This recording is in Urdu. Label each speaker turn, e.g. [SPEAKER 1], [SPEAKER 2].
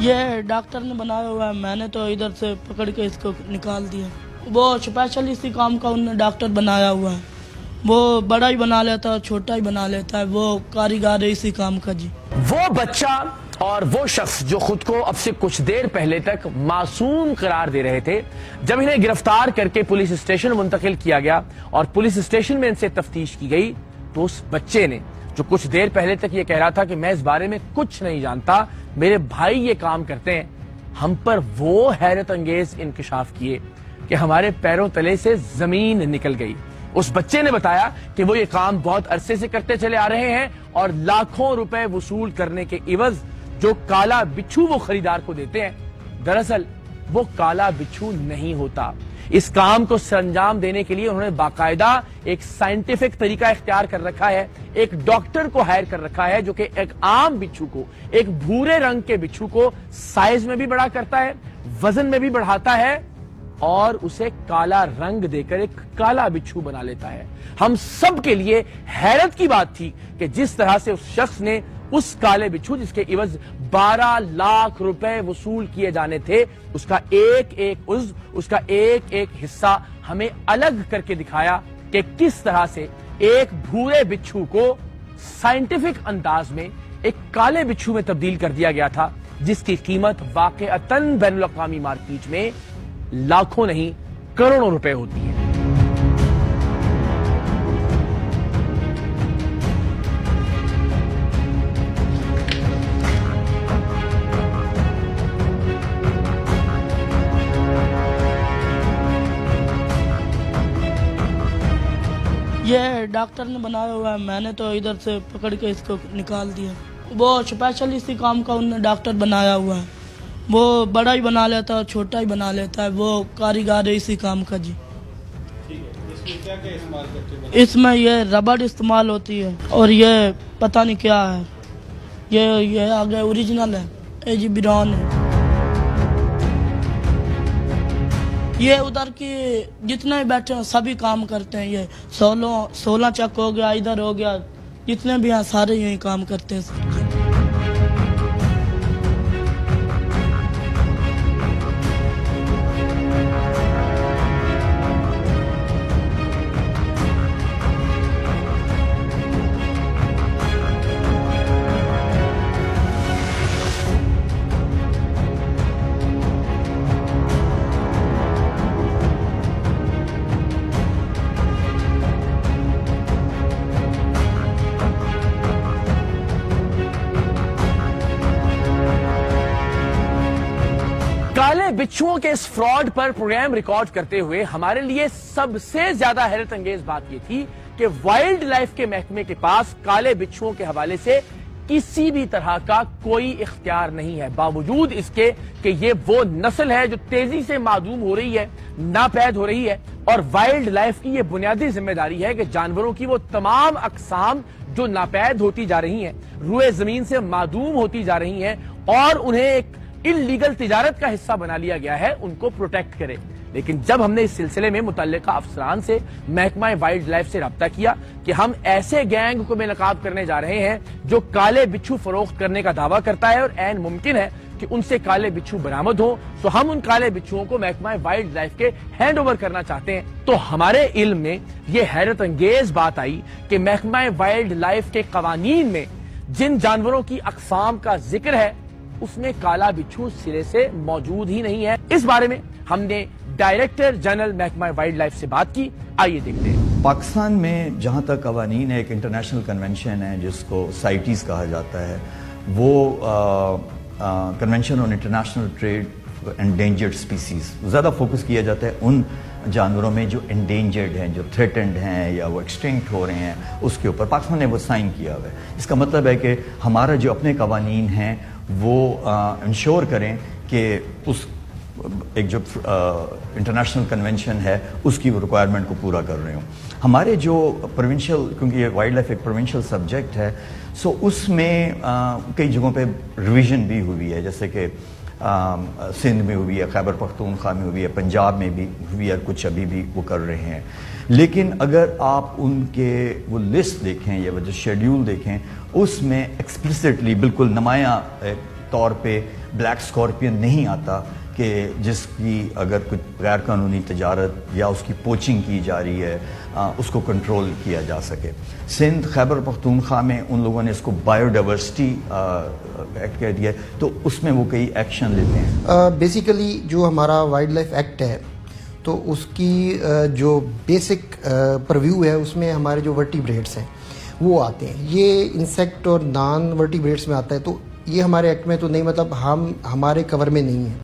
[SPEAKER 1] یہ ڈاکٹر نے بنایا ہوا ہے، میں نے تو ادھر سے پکڑ کے اس کو نکال دیا۔ وہ اسپیشل اسی کام کا انہوں نے ڈاکٹر بنایا ہوا ہے، وہ بڑا ہی بنا لیتا ہے چھوٹا ہی بنا لیتا ہے، وہ کاریگر ہے اسی کام کا جی۔
[SPEAKER 2] وہ بچہ اور وہ شخص جو خود کو اب سے کچھ دیر پہلے تک معصوم قرار دے رہے تھے، جب انہیں گرفتار کر کے پولیس اسٹیشن منتقل کیا گیا اور پولیس اسٹیشن میں ان سے تفتیش کی گئی، تو اس بچے نے جو کچھ دیر پہلے تک یہ کہہ رہا تھا کہ میں اس بارے میں کچھ نہیں جانتا، میرے بھائی یہ کام کرتے ہیں، ہم پر وہ حیرت انگیز انکشاف کیے کہ ہمارے پیروں تلے سے زمین نکل گئی۔ اس بچے نے بتایا کہ وہ یہ کام بہت عرصے سے کرتے چلے آ رہے ہیں اور لاکھوں روپے وصول کرنے کے عوض جو کالا بچھو وہ خریدار کو دیتے ہیں، دراصل وہ کالا بچھو نہیں ہوتا۔ اس کام کو سرانجام دینے کے لیے انہوں نے باقاعدہ ایک سائنٹیفک طریقہ اختیار کر رکھا ہے، ایک ڈاکٹر کو ہائر کر رکھا ہے جو کہ ایک عام بچھو کو، ایک بھورے رنگ کے بچھو کو سائز میں بھی بڑا کرتا ہے، وزن میں بھی بڑھاتا ہے اور اسے کالا رنگ دے کر ایک کالا بچھو بنا لیتا ہے۔ ہم سب کے لیے حیرت کی بات تھی کہ جس طرح سے اس شخص نے اس کالے بچھو جس کے عوض 12 لاکھ روپے وصول کیے جانے تھے، اس کا ایک ایک عضو، اس کا ایک ایک حصہ ہمیں الگ کر کے دکھایا کہ کس طرح سے ایک بھورے بچھو کو سائنٹیفک انداز میں ایک کالے بچھو میں تبدیل کر دیا گیا تھا، جس کی قیمت واقعتاً بین الاقوامی مارکیٹ میں لاکھوں نہیں کروڑوں روپے ہوتی ہے۔
[SPEAKER 1] یہ ڈاکٹر نے بنایا ہوا ہے، میں نے تو ادھر سے پکڑ کے اس کو نکال دیا۔ وہ اسپیشل اسی کام کا انہوں نے ڈاکٹر بنایا ہوا ہے، وہ بڑا ہی بنا لیتا ہے چھوٹا ہی بنا لیتا ہے، وہ کاریگر ہے اسی کام کا جی۔
[SPEAKER 3] اس میں کیا کیا استعمال کرتے ہیں؟
[SPEAKER 1] اس میں یہ ربڑ استعمال ہوتی ہے اور یہ پتہ نہیں کیا ہے، یہ آگے اوریجنل ہے، اے جی بران ہے۔ یہ ادھر کی جتنے بھی بیٹھے ہیں سبھی کام کرتے ہیں، یہ 16 چک ہو گیا، ادھر ہو گیا، جتنے بھی ہیں سارے یہی کام کرتے ہیں۔
[SPEAKER 2] کالے بچھوؤں کے اس فراڈ پر پروگرام ریکارڈ کرتے ہوئے ہمارے لیے سب سے زیادہ حیرت انگیز بات یہ تھی کہ وائلڈ لائف کے محکمے کے پاس کالے بچھوؤں کے حوالے سے کسی بھی طرح کا کوئی اختیار نہیں ہے، باوجود اس کے کہ یہ وہ نسل ہے جو تیزی سے معدوم ہو رہی ہے، ناپید ہو رہی ہے، اور وائلڈ لائف کی یہ بنیادی ذمہ داری ہے کہ جانوروں کی وہ تمام اقسام جو ناپید ہوتی جا رہی ہیں، روئے زمین سے معدوم ہوتی جا رہی ہیں اور انہیں ایک انلیگل تجارت کا حصہ بنا لیا گیا ہے، ان کو پروٹیکٹ کرے۔ لیکن جب ہم نے اس سلسلے میں متعلقہ افسران سے، محکمہ وائلڈ لائف سے رابطہ کیا کہ ہم ایسے گینگ کو بے نقاب کرنے جا رہے ہیں جو کالے بچھو فروخت کرنے کا دعویٰ کرتا ہے اور عین ممکن ہے کہ ان سے کالے بچھو برآمد ہوں، تو ہم ان کالے بچھوؤں کو محکمہ وائلڈ لائف کے ہینڈ اوور کرنا چاہتے ہیں، تو ہمارے علم میں یہ حیرت انگیز بات آئی کہ محکمہ وائلڈ لائف کے قوانین میں جن جانوروں کی اقسام کا ذکر ہے اس میں کالا بچھو سرے سے موجود ہی نہیں ہے۔ اس بارے میں ہم نے ڈائریکٹر جنرل محکمہ وائلڈ لائف سے بات کی، آئیے دیکھتے ہیں۔
[SPEAKER 4] پاکستان میں جہاں تک قوانین ہے، ایک انٹرنیشنل کنونشن ہے جس کو سائٹیز کہا جاتا ہے، وہ convention on international trade endangered species, زیادہ فوکس کیا جاتا ہے ان جانوروں میں جو انڈینجرڈ ہیں، جو تھریٹنڈ ہیں یا وہ ایکسٹنکٹ ہو رہے ہیں، اس کے اوپر پاکستان نے وہ سائن کیا ہوا ہے۔ اس کا مطلب ہے کہ ہمارا جو اپنے قوانین ہیں وہ انشور کریں کہ اس ایک جو انٹرنیشنل کنونشن ہے اس کی وہ ریکوائرمنٹ کو پورا کر رہے ہوں۔ ہمارے جو پروونشل، کیونکہ یہ وائلڈ لائف ایک پروونشل سبجیکٹ ہے، سو اس میں کئی جگہوں پہ ریویژن بھی ہوئی ہے، جیسے کہ سندھ میں ہوئی ہے، خیبر پختونخوا میں ہوئی ہے، پنجاب میں بھی ہوئی ہے، کچھ ابھی بھی وہ کر رہے ہیں۔ لیکن اگر آپ ان کے وہ لسٹ دیکھیں یا وہ جو شیڈیول دیکھیں، اس میں ایکسپلسٹلی بالکل نمایاں طور پہ بلیک اسکارپین نہیں آتا کہ جس کی اگر کچھ غیر قانونی تجارت یا اس کی پوچنگ کی جا رہی ہے اس کو کنٹرول کیا جا سکے. سندھ خیبر پختونخوا میں ان لوگوں نے اس کو بایو ڈائیورسٹی ایکٹ کہہ دیا ہے, تو اس میں وہ کئی ایکشن لیتے ہیں.
[SPEAKER 5] بیسیکلی جو ہمارا وائلڈ لائف ایکٹ ہے تو اس کی جو بیسک پرویو ہے اس میں ہمارے جو ورٹیبریٹس ہیں وہ آتے ہیں. یہ انسیکٹ اور نان ورٹیبریٹس میں آتا ہے, تو یہ ہمارے ایکٹ میں تو نہیں, مطلب ہمارے کور میں نہیں ہے.